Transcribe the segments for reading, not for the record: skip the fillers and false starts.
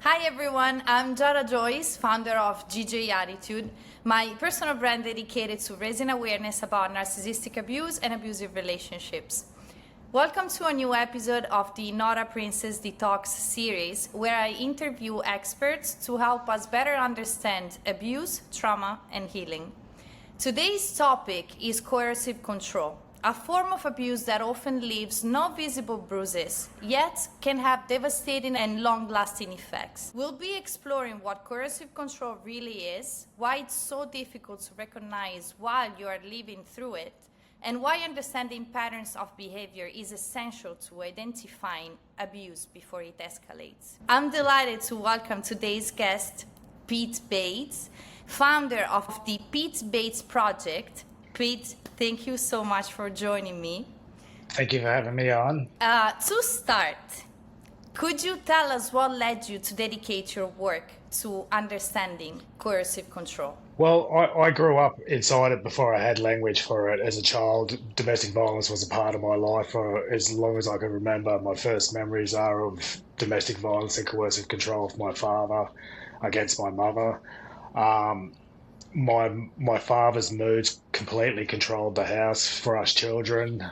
Hi everyone, I'm Jara Joyce, founder of GJ Attitude, my personal brand dedicated to raising awareness about narcissistic abuse and abusive relationships. Welcome to a new episode of the Not a Princess Detox series, where I interview experts to help us better understand abuse, trauma, and healing. Today's topic is coercive control, a form of abuse that often leaves no visible bruises, yet can have devastating and long-lasting effects. We'll be exploring what coercive control really is, why it's so difficult to recognize while you are living through it, and why understanding patterns of behavior is essential to identifying abuse before it escalates. I'm delighted to welcome today's guest, Pete Bates, founder of the Pete Bates Project. Pete, thank you so much for joining me. Thank you for having me on. To start, could you tell us what led you to dedicate your work to understanding coercive control? Well, I grew up inside it before I had language for it. As a child, domestic violence was a part of my life for as long as I can remember. My first memories are of domestic violence and coercive control of my father against my mother. My father's moods completely controlled the house for us children.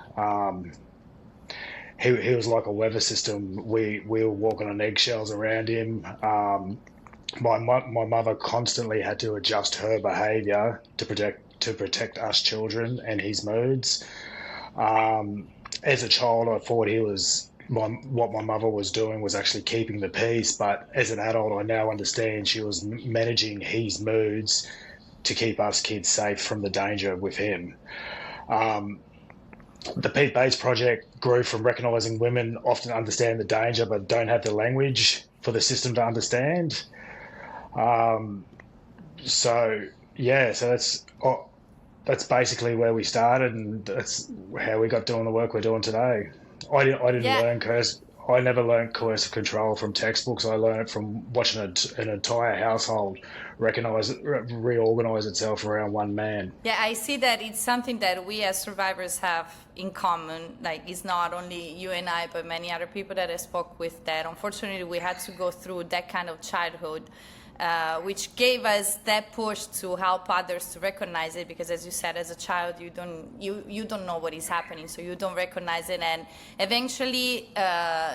He was like a weather system. We were walking on eggshells around him. My mother constantly had to adjust her behaviour to protect us children and his moods. As a child, I thought what my mother was doing was actually keeping the peace, but as an adult, I now understand she was managing his moods to keep us kids safe from the danger with him. The Pete Bates Project grew from recognising women often understand the danger but don't have the language for the system to understand. So that's basically where we started, and that's how we got doing the work we're doing today. I didn't learn I never learned coercive control from textbooks. I learned it from watching an entire household reorganize itself around one man. Yeah, I see that it's something that we as survivors have in common. Like, it's not only you and I, but many other people that I spoke with that unfortunately we had to go through that kind of childhood. Which gave us that push to help others to recognize it, because as you said, as a child you don't know what is happening, so you don't recognize it, and eventually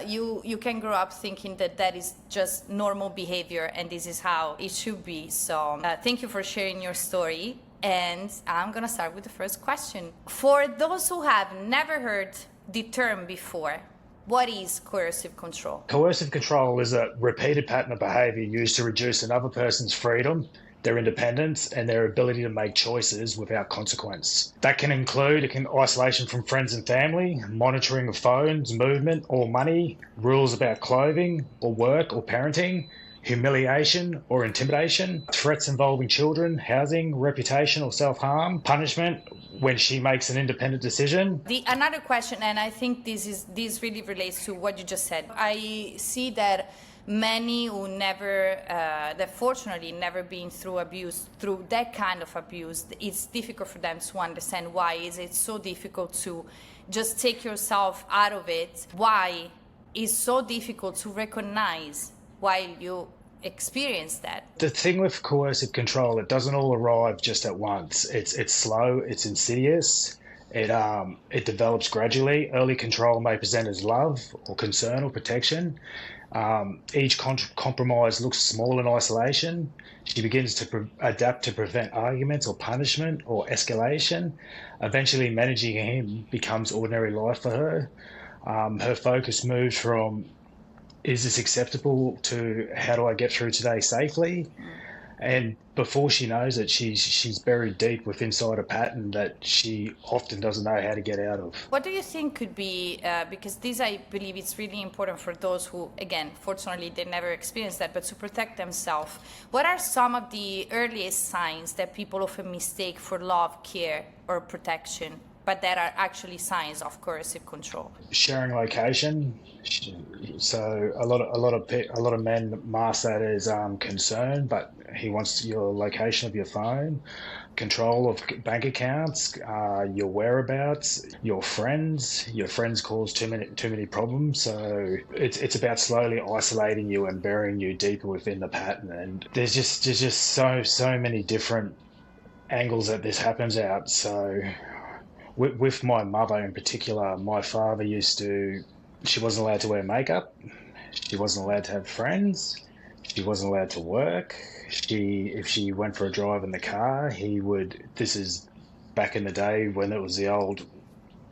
you can grow up thinking that is just normal behavior and this is how it should be. So thank you for sharing your story, and I'm gonna start with the first question. For those who have never heard the term before, what is coercive control? Coercive control is a repeated pattern of behaviour used to reduce another person's freedom, their independence, and their ability to make choices without consequence. That can include isolation from friends and family, monitoring of phones, movement or money, rules about clothing or work or parenting, humiliation or intimidation, threats involving children, housing, reputation or self-harm, punishment when she makes an independent decision. Another question, and I think this really relates to what you just said. I see that many who that fortunately never been through abuse, through that kind of abuse, it's difficult for them to understand why is it so difficult to just take yourself out of it. Why is so difficult to recognize while you experience that? The thing with coercive control, it doesn't all arrive just at once. It's slow, it's insidious, it develops gradually. Early control may present as love or concern or protection. Each compromise looks small in isolation. She begins to adapt to prevent arguments or punishment or escalation. Eventually managing him becomes ordinary life for her. Her focus moves from, is this acceptable, to how do I get through today safely? And before she knows it, she's buried deep within inside a pattern that she often doesn't know how to get out of. What do you think could be, because this, I believe, it's really important for those who, again, fortunately they never experienced that, but to protect themselves. What are some of the earliest signs that people often mistake for love, care, or protection? but that are actually signs of coercive control? Sharing location. So a lot of men mask that as concern, but he wants your location of your phone, control of bank accounts, your whereabouts, your friends. Your friends cause too many problems. So it's about slowly isolating you and burying you deeper within the pattern. And there's just so many different angles that this happens out. So with my mother in particular, my father she wasn't allowed to wear makeup. She wasn't allowed to have friends. She wasn't allowed to work. If she went for a drive in the car, this is back in the day when it was the old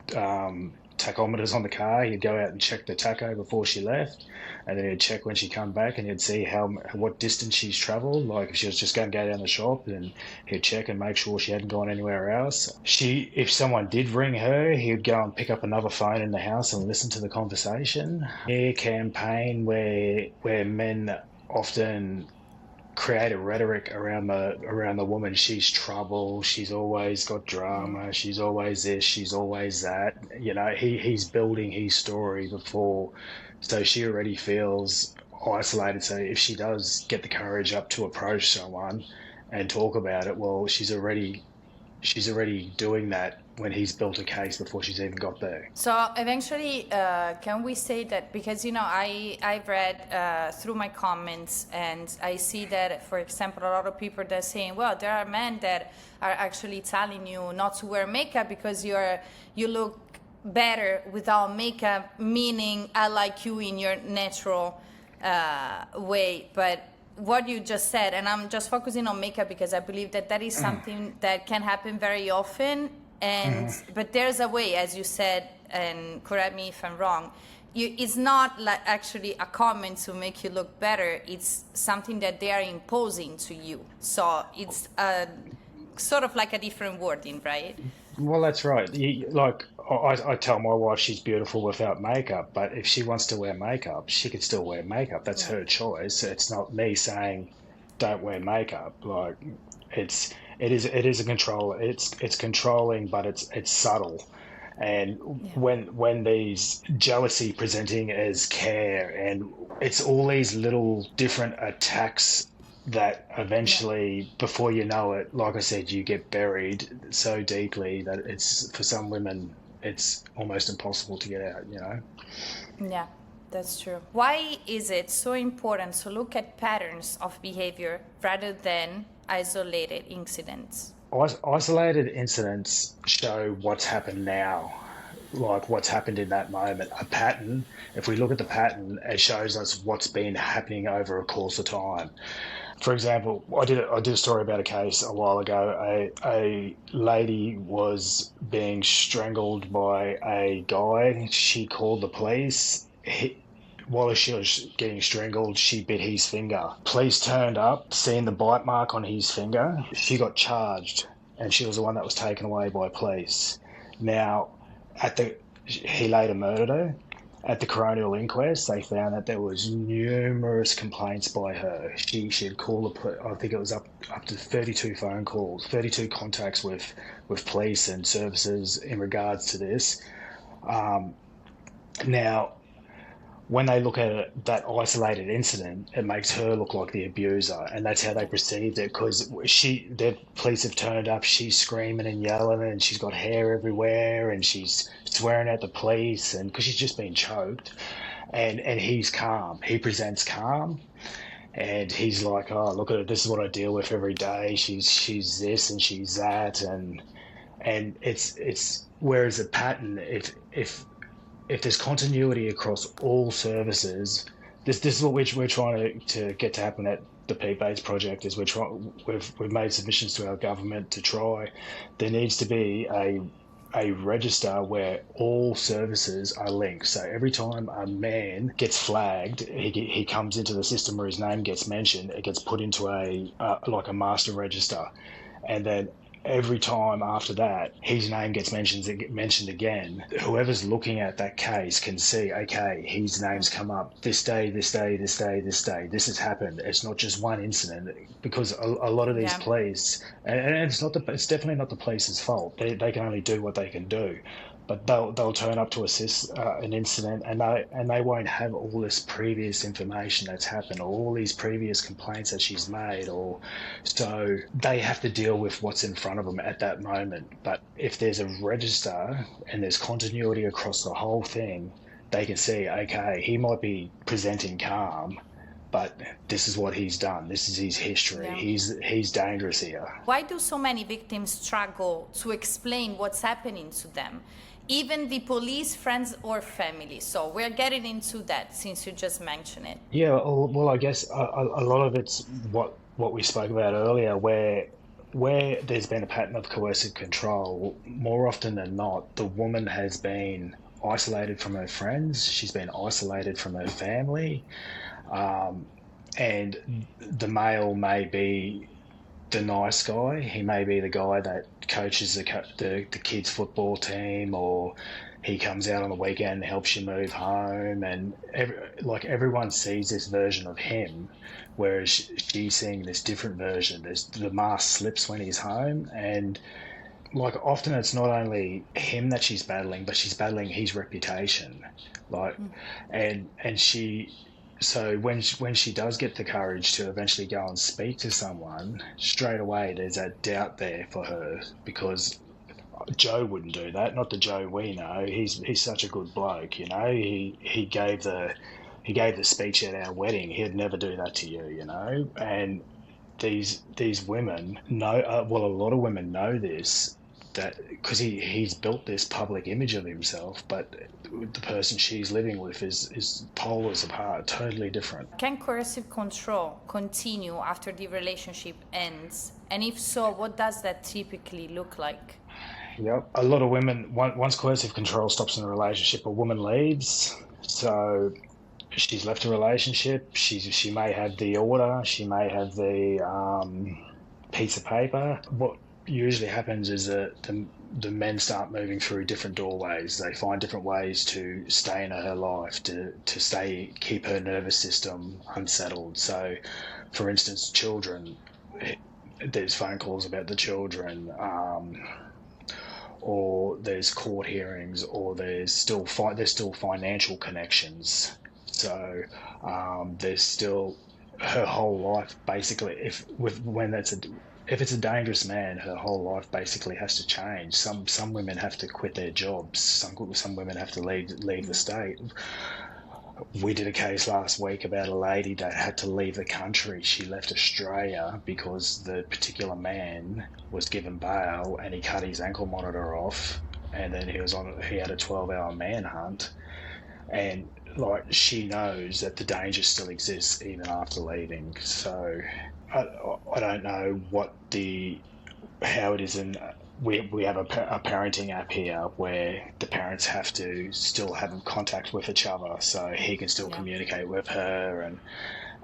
tachometers on the car. He'd go out and check the tacho before she left, and then he'd check when she come back, and he'd see what distance she's travelled. Like if she was just going to go down the shop, and he'd check and make sure she hadn't gone anywhere else. If someone did ring her, he'd go and pick up another phone in the house and listen to the conversation. A campaign where men often create a rhetoric around the woman. She's trouble. She's always got drama. She's always this. She's always that. You know, he's building his story before, so she already feels isolated. So if she does get the courage up to approach someone and talk about it, well, she's already doing that when he's built a case before she's even got there. So eventually, can we say that, because, you know, I've read through my comments, and I see that, for example, a lot of people that are saying, well, there are men that are actually telling you not to wear makeup because you look better without makeup, meaning I like you in your natural way. But what you just said, and I'm just focusing on makeup because I believe that is something that can happen very often. And but there's a way, as you said, and correct me if I'm wrong, it's not like actually a comment to make you look better. It's something that they are imposing to you. So it's sort of like a different wording, right? Well, that's right. I tell my wife she's beautiful without makeup, but if she wants to wear makeup, she can still wear makeup. That's her choice. It's not me saying don't wear makeup. Like it is a control. It's controlling, but it's subtle. And when these jealousy presenting as care, and it's all these little different attacks that eventually, before you know it, like I said, you get buried so deeply that it's, for some women, it's almost impossible to get out, you know? Yeah, that's true. Why is it so important to look at patterns of behavior rather than isolated incidents? Isolated incidents show what's happened now, like what's happened in that moment. A pattern, if we look at the pattern, it shows us what's been happening over a course of time. For example, I did a story about a case a while ago. A lady was being strangled by a guy. She called the police. While she was getting strangled, she bit his finger. Police turned up, seen the bite mark on his finger. She got charged, and she was the one that was taken away by police. Now, he later murdered her. At the coronial inquest, they found that there was numerous complaints by her. She had called I think it was up to 32 phone calls, 32 contacts with police and services in regards to this. Now, when they look at that isolated incident, it makes her look like the abuser, and that's how they perceived it, because the police have turned up, she's screaming and yelling, and she's got hair everywhere, and she's swearing at the police, and because she's just been choked, and he's calm. He presents calm, and he's like, oh, look at it, this is what I deal with every day. She's this and she's that, and it's whereas a pattern, if there's continuity across all services, this is what we're trying to get to happen at the Pete Bates project. Is we've made submissions to our government to try. There needs to be a register where all services are linked. So every time a man gets flagged, he comes into the system where his name gets mentioned. It gets put into a master register, and then every time after that, his name gets mentioned again. Whoever's looking at that case can see, okay, his name's come up this day, this day, this day, this day. This has happened. It's not just one incident, because a lot of these Yeah. police, and it's definitely not the police's fault. They can only do what they can do. But they'll turn up to assist an incident, and they won't have all this previous information that's happened, or all these previous complaints that she's made, or so they have to deal with what's in front of them at that moment. But if there's a register and there's continuity across the whole thing, they can see, okay, he might be presenting calm, but this is what he's done. This is his history. Yeah. He's dangerous here. Why do so many victims struggle to explain what's happening to them? Even the police, friends, or family. So we're getting into that since you just mentioned it. Yeah, well, I guess a lot of it's what we spoke about earlier, where there's been a pattern of coercive control. More often than not, the woman has been isolated from her friends. She's been isolated from her family, and the male may be the nice guy. He may be the guy that coaches the kids' football team, or he comes out on the weekend and helps you move home, and everyone sees this version of him, whereas she's seeing this different version. The mask slips when he's home, and like often it's not only him that she's battling, but she's battling his reputation, and she. So when she does get the courage to eventually go and speak to someone, straight away there's that doubt there for her, because Joe wouldn't do that. Not the Joe we know. He's such a good bloke, you know. He gave the speech at our wedding. He'd never do that to you, you know. And these women know. Well, a lot of women know this, that because he's built this public image of himself, but the person she's living with is polars apart, totally different. Can coercive control continue after the relationship ends? And if so, what does that typically look like? Yep. A lot of women, once coercive control stops in a relationship, a woman leaves. So she's left a relationship. She may have the order. She may have the piece of paper. What usually happens is that the men start moving through different doorways. They find different ways to stay in her life, to keep her nervous system unsettled. So, for instance, children. There's phone calls about the children, or there's court hearings, or there's still financial connections. So there's still her whole life basically. If it's a dangerous man, her whole life basically has to change. Some women have to quit their jobs. Some women have to leave the state. We did a case last week about a lady that had to leave the country. She left Australia because the particular man was given bail and he cut his ankle monitor off, and then he had a 12-hour manhunt, and like she knows that the danger still exists even after leaving. So I don't know how it is in. We have a parenting app here where the parents have to still have contact with each other, so he can still communicate with her,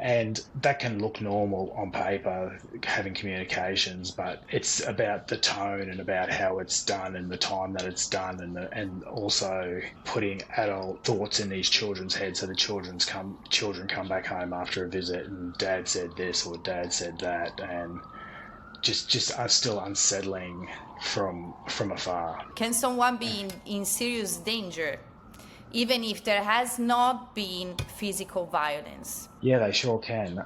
and that can look normal on paper, having communications, but it's about the tone and about how it's done and the time that it's done, and also putting adult thoughts in these children's heads. So the children come back home after a visit and dad said this or dad said that, and just are still unsettling from afar. Can someone be in serious danger even if there has not been physical violence? Yeah, they sure can.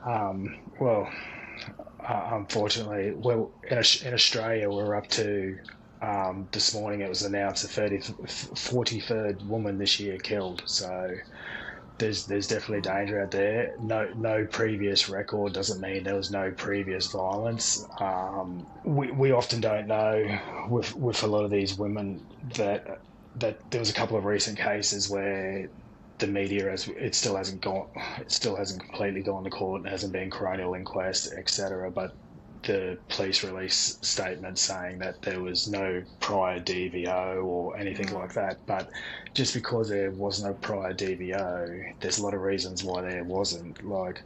Unfortunately, in Australia, we're up to, this morning it was announced, the 43rd woman this year killed. So there's definitely danger out there. No previous record doesn't mean there was no previous violence. We often don't know with a lot of these women that there was a couple of recent cases where the media still hasn't completely gone to court and hasn't been coronial inquest, etc. But the police release statement saying that there was no prior DVO or anything like that. But just because there was no prior DVO, there's a lot of reasons why there wasn't. Like,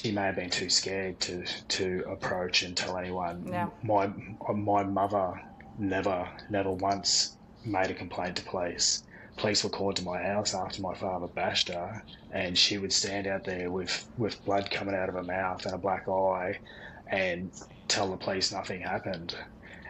she may have been too scared to approach and tell anyone. Yeah. My mother never once made a complaint to police. Police were called to my house after my father bashed her, and she would stand out there with blood coming out of her mouth and a black eye, and tell the police nothing happened.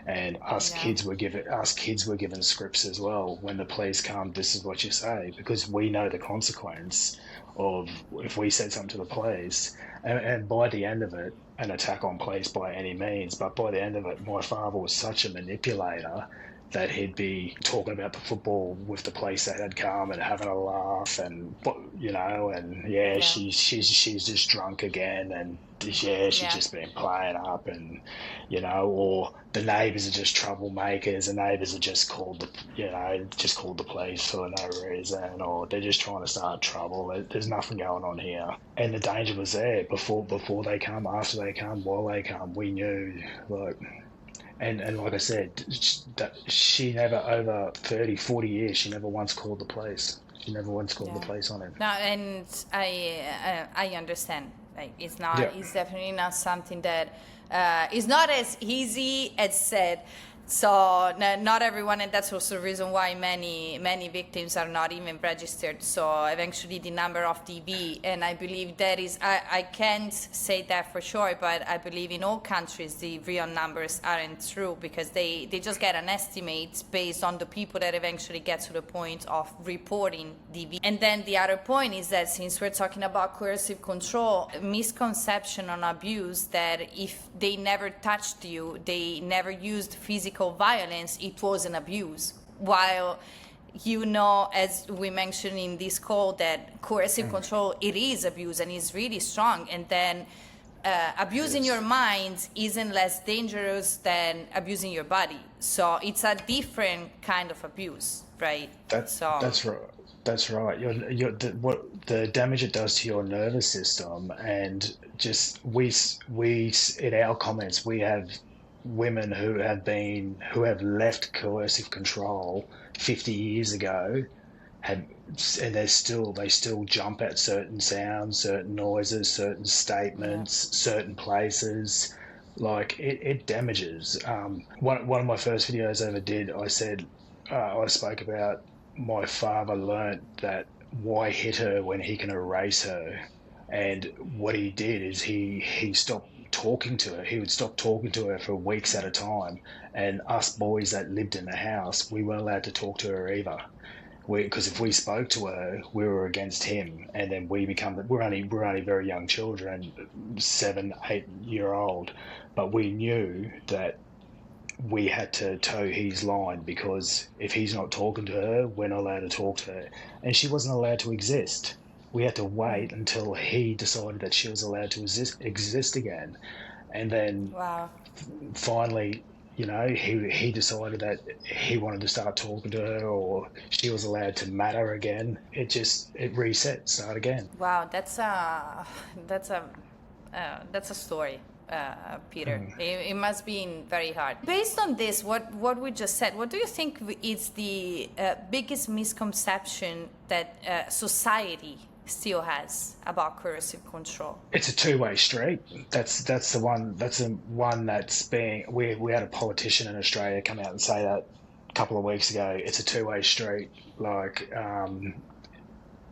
And Yeah. us kids were given scripts as well. When the police come, this is what you say, because we know the consequence of if we said something to the police. And by the end of it, an attack on police by any means, but by the end of it, my father was such a manipulator that he'd be talking about the football with the police that had come and having a laugh, and and yeah, Yeah. she's just drunk again, and yeah, she's Yeah. just been playing up, and or the neighbours are just troublemakers. The neighbours are just called the police for no reason, or they're just trying to start trouble. There's nothing going on here, and the danger was there before they come, after they come, while they come. We knew, like. And like I said, she never, over 30, 40 years, she never once called the police. She never once called the Yeah. police on him. No, and I understand. Like, it's not. Yeah. It's definitely not something that is not as easy as said. So not everyone, and that's also the reason why many victims are not even registered. So eventually the number of DV, and I believe that is, I can't say that for sure, but I believe in all countries the real numbers aren't true, because they just get an estimate based on the people that eventually get to the point of reporting DV. And then the other point is that, since we're talking about coercive control, misconception on abuse, that if they never touched you, they never used physical violence, it was an abuse. While as we mentioned in this call, that coercive control, it is abuse, and is really strong. And then abusing your mind isn't less dangerous than abusing your body. So it's a different kind of abuse, right? That's right. That's right. What the damage it does to your nervous system, and just we in our comments, we have women who have left coercive control 50 years ago, and they still jump at certain sounds, certain noises, certain statements, certain places. Like, it damages. One of my first videos I ever did, I said, I spoke about my father learnt that why hit her when he can erase her. And what he did is he stopped talking to her. He would stop talking to her for weeks at a time. And us boys that lived in the house, we weren't allowed to talk to her either. Because if we spoke to her, we were against him. And then we're only very young children, 7, 8 year old. But we knew that we had to toe his line, because if he's not talking to her, we're not allowed to talk to her. And she wasn't allowed to exist. We had to wait until he decided that she was allowed to exist again. And then Wow. finally, he decided that he wanted to start talking to her, or she was allowed to matter again. It reset, start again. Wow, that's a story, Peter. It must be very hard. Based on this, what we just said, what do you think is the biggest misconception that society still has about coercive control? It's a two-way street. That's the one. That's the one that's being. We had a politician in Australia come out and say that a couple of weeks ago. It's a two-way street. Like,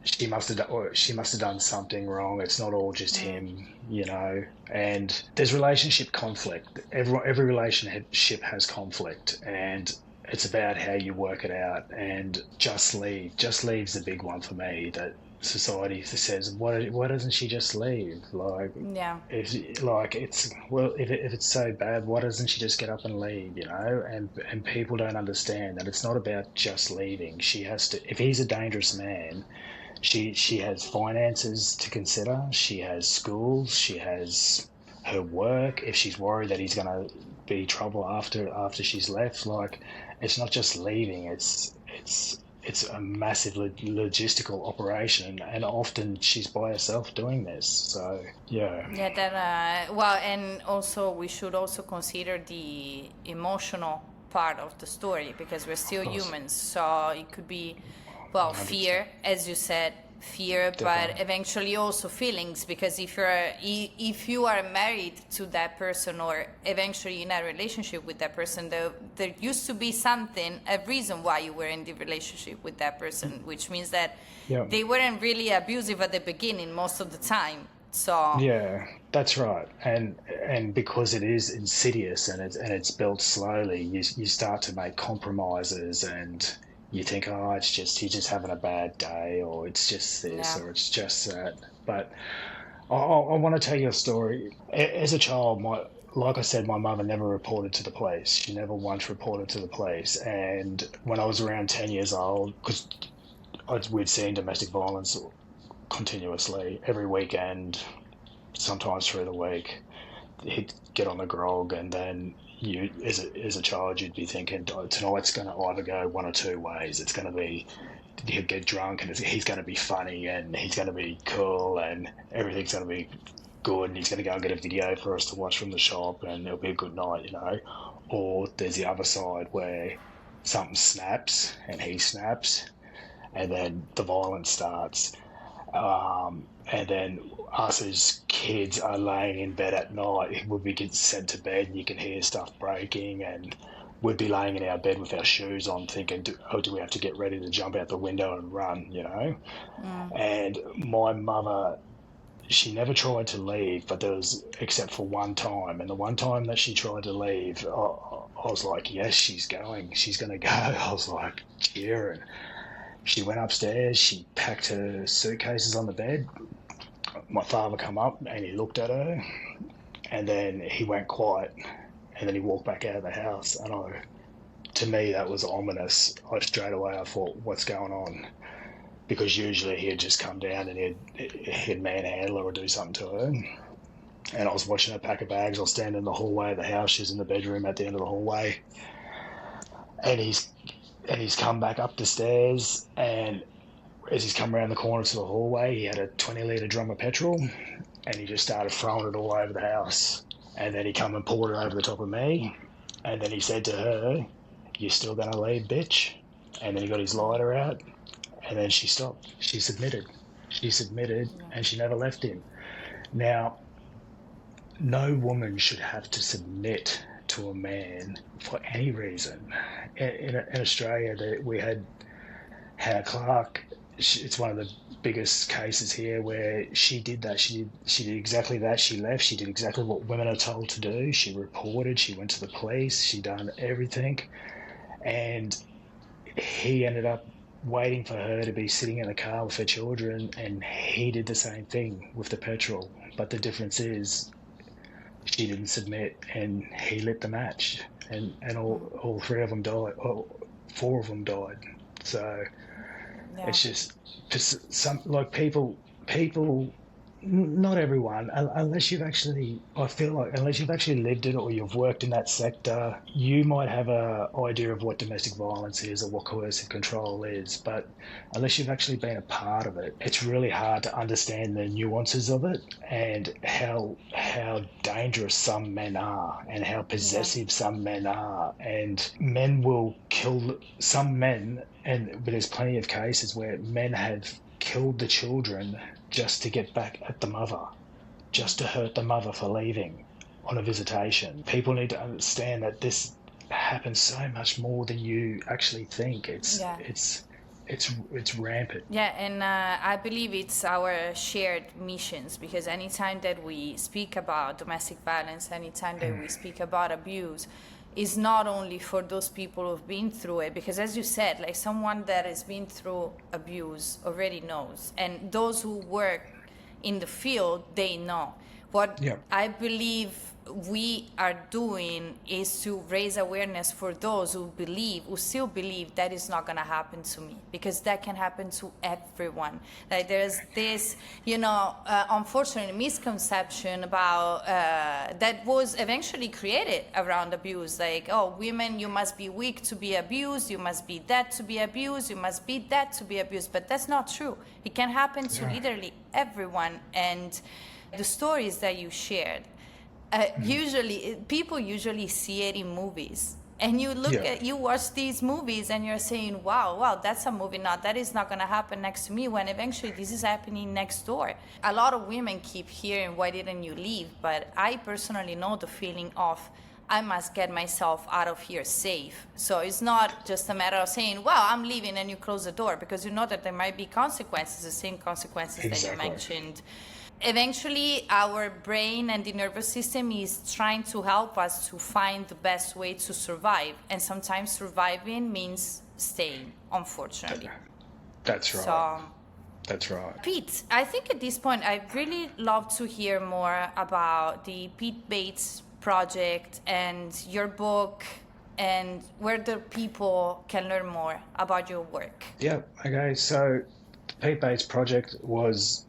she must have done something wrong. It's not all just him, And there's relationship conflict. Every relationship has conflict, and it's about how you work it out. And just leave's the big one for me. That society says, why doesn't she just leave? Like, Yeah. if it's so bad, why doesn't she just get up and leave? And people don't understand that it's not about just leaving. She has to. If he's a dangerous man, she has finances to consider. She has schools. She has her work. If she's worried that he's going to be trouble after she's left, like, it's not just leaving. It's a massive logistical operation, and often she's by herself doing this. So yeah. Yeah, that well, and also we should also consider the emotional part of the story, because we're still humans. So it could be, well, 100%. fear, as you said, fear, Definitely. but eventually also feelings, because if you are married to that person or eventually in a relationship with that person, there used to be something, a reason why you were in the relationship with that person, which means that Yeah. they weren't really abusive at the beginning most of the time. So Yeah, that's right. And because it is insidious and it's built slowly, you start to make compromises and you think, oh, it's just he's just having a bad day, or it's just this, yeah. or it's just that. But I want to tell you a story. As a child, like I said, my mother never reported to the police. She never once reported to the police. And when I was around 10 years old, because we'd seen domestic violence continuously every weekend, sometimes through the week, he'd get on the grog, and then you, as a child, you'd be thinking, "Oh, tonight's going to either go one or two ways. It's going to be he'll get drunk, and he's going to be funny, and he's going to be cool, and everything's going to be good, and he's going to go and get a video for us to watch from the shop, and it'll be a good night, you know." Or there's the other side where something snaps, and he snaps, and then the violence starts. And then us as kids are laying in bed at night. We'd be getting sent to bed, and you can hear stuff breaking, and we'd be laying in our bed with our shoes on, thinking, do we have to get ready to jump out the window and run, you know? And my mother, she never tried to leave, but there was, except for one time. And the one time that she tried to leave, I was like, yes, she's going to go. I was like cheering. She went upstairs, she packed her suitcases on the bed. My father come up and he looked at her, and then he went quiet, and then he walked back out of the house. And to me, that was ominous. Straight away I thought, what's going on? Because usually he'd just come down and he'd manhandle her or do something to her. And I was watching her pack her bags. I was standing in the hallway of the house. She's in the bedroom at the end of the hallway, and he's come back up the stairs, and as he's come around the corner to the hallway, he had a 20-litre drum of petrol, and he just started throwing it all over the house. And then he come and poured it over the top of me, and then he said to her, "You still gonna leave, bitch?" And then he got his lighter out, and then she stopped. She submitted, and she never left him. Now, no woman should have to submit to a man for any reason. In Australia, we had Hannah Clark. It's one of the biggest cases here where she did that. She did exactly that. She left. She did exactly what women are told to do. She reported. She went to the police. She done everything, and he ended up waiting for her to be sitting in the car with her children, and he did the same thing with the petrol. But the difference is, she didn't submit, and he lit the match, and all three of them died. Four of them died. So Yeah. it's just some, like, people, not everyone, unless you've actually, I feel like, unless you've actually lived it or you've worked in that sector, you might have a idea of what domestic violence is or what coercive control is. But unless you've actually been a part of it, it's really hard to understand the nuances of it, and how dangerous some men are, and how possessive some men are. And men will kill some men, but there's plenty of cases where men have killed the children just to get back at the mother, just to hurt the mother for leaving on a visitation. People need to understand that this happens so much more than you actually think. It's rampant. Yeah, and I believe it's our shared missions, because anytime that we speak about domestic violence, anytime that we speak about abuse, is not only for those people who've been through it, because as you said, like, someone that has been through abuse already knows, and those who work in the field, they know. What I believe we are doing is to raise awareness for those who still believe that is not going to happen to me, because that can happen to everyone. Like, there's this, unfortunate misconception about that was eventually created around abuse. Like, oh, women, you must be weak to be abused, you must be that to be abused, you must be that to be abused. But that's not true. It can happen to literally everyone. And the stories that you shared, people usually see it in movies, And you Yeah, you watch these movies and you're saying, wow, that's a movie. Not that is not going to happen next to me, when eventually this is happening next door. A lot of women keep hearing, why didn't you leave? But I personally know the feeling of, I must get myself out of here safe. So it's not just a matter of saying, well, I'm leaving, and you close the door, because you know that there might be consequences, the same consequences that you exactly. mentioned. Eventually, our brain and the nervous system is trying to help us to find the best way to survive. And sometimes surviving means staying, unfortunately. That's right. So, That's right. Pete, I think at this point, I'd really love to hear more about the Pete Bates project and your book, and where the people can learn more about your work. Yeah. Okay. So the Pete Bates project was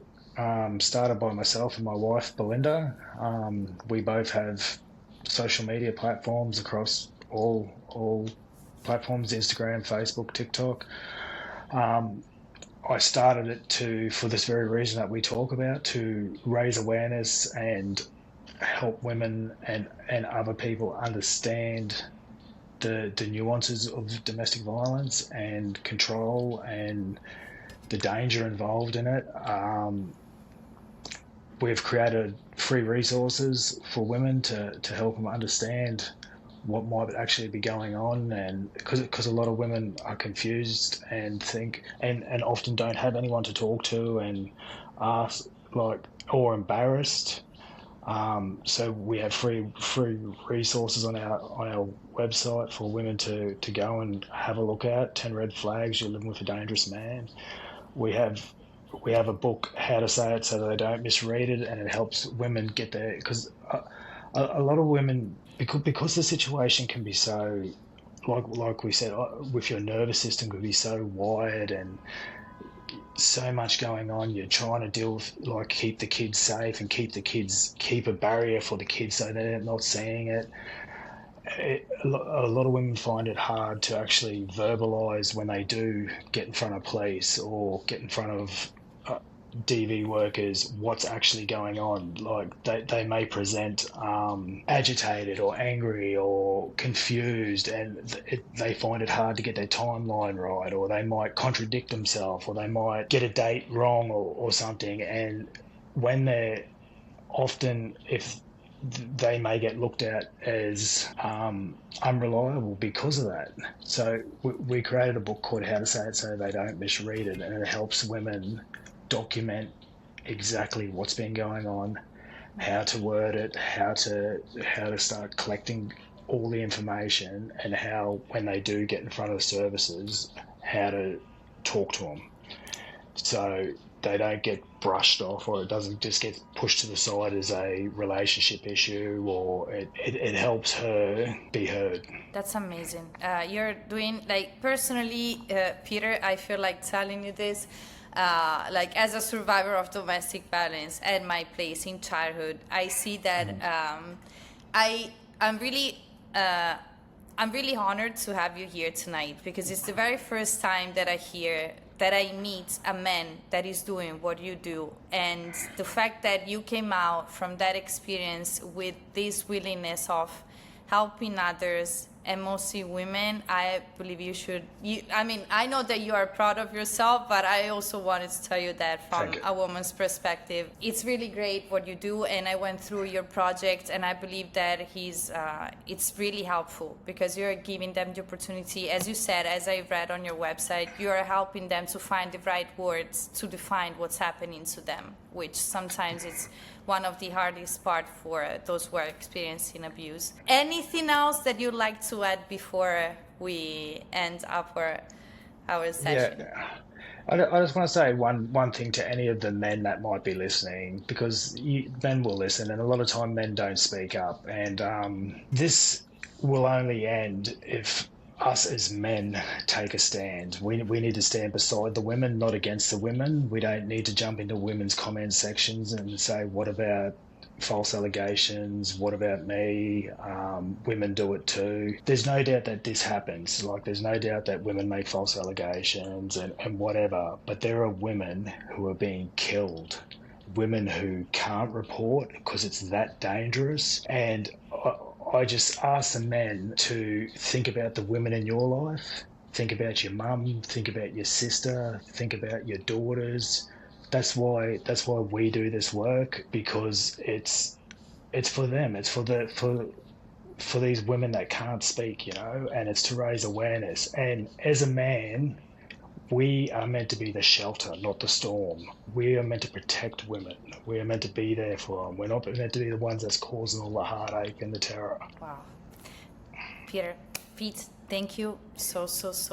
started by myself and my wife Belinda. We both have social media platforms across all platforms: Instagram, Facebook, TikTok. I started it for this very reason that we talk about, to raise awareness and help women and other people understand the nuances of domestic violence and control and the danger involved in it. We've created free resources for women to help them understand what might actually be going on, and because a lot of women are confused and think and often don't have anyone to talk to and ask, like, or embarrassed. So we have free resources on our website for women to go and have a look at. 10 red flags you're living with a dangerous man. We have a book, How to Say It So That They Don't Misread It, and it helps women get there, because a lot of women, because the situation can be so, like we said, with your nervous system, could be so wired and so much going on. You're trying to deal with, like, keep the kids safe and keep a barrier for the kids so they're not seeing it. A lot of women find it hard to actually verbalize when they do get in front of police or get in front of DV workers what's actually going on. Like, they may present agitated or angry or confused, and they find it hard to get their timeline right, or they might contradict themselves, or they might get a date wrong, or something. And when they're often, if they may get looked at as unreliable because of that. So we created a book called How to Say It So They Don't Misread It, and it helps women document exactly what's been going on, how to word it, how to start collecting all the information, and how, when they do get in front of the services, how to talk to them, so they don't get brushed off, or it doesn't just get pushed to the side as a relationship issue, or it helps her be heard. That's amazing. You're doing, like, personally, Peter, I feel like telling you this, like, as a survivor of domestic violence and my place in childhood, I see that I'm really honored to have you here tonight, because it's the very first time that I meet a man that is doing what you do. And the fact that you came out from that experience with this willingness of helping others, and mostly women, I believe I know that you are proud of yourself, but I also wanted to tell you that from a woman's perspective, it's really great what you do. And I went through your project, and I believe that it's really helpful, because you're giving them the opportunity, as you said, as I read on your website, you are helping them to find the right words to define what's happening to them, which sometimes it's one of the hardest part for those who are experiencing abuse. Anything else that you'd like to add before we end up our session? Yeah. I just want to say one thing to any of the men that might be listening, because men will listen, and a lot of time men don't speak up. And this will only end if us as men take a stand. We need to stand beside the women, not against the women. We don't need to jump into women's comment sections and say, what about false allegations? What about me? Women do it too. There's no doubt that this happens. Like, there's no doubt that women make false allegations and whatever. But there are women who are being killed, women who can't report because it's that dangerous. And I just ask the men to think about the women in your life. Think about your mum, think about your sister, think about your daughters. That's why we do this work, because it's for them. It's for these women that can't speak, and it's to raise awareness. And as a man, we are meant to be the shelter, not the storm. We are meant to protect women. We are meant to be there for them. We're not meant to be the ones that's causing all the heartache and the terror. Wow. Pete, thank you so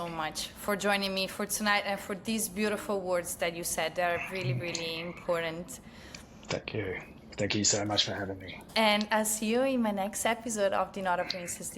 much for joining me for tonight and for these beautiful words that you said. They are really, really important. Thank you. Thank you so much for having me. And I'll see you in my next episode of the Not a Princess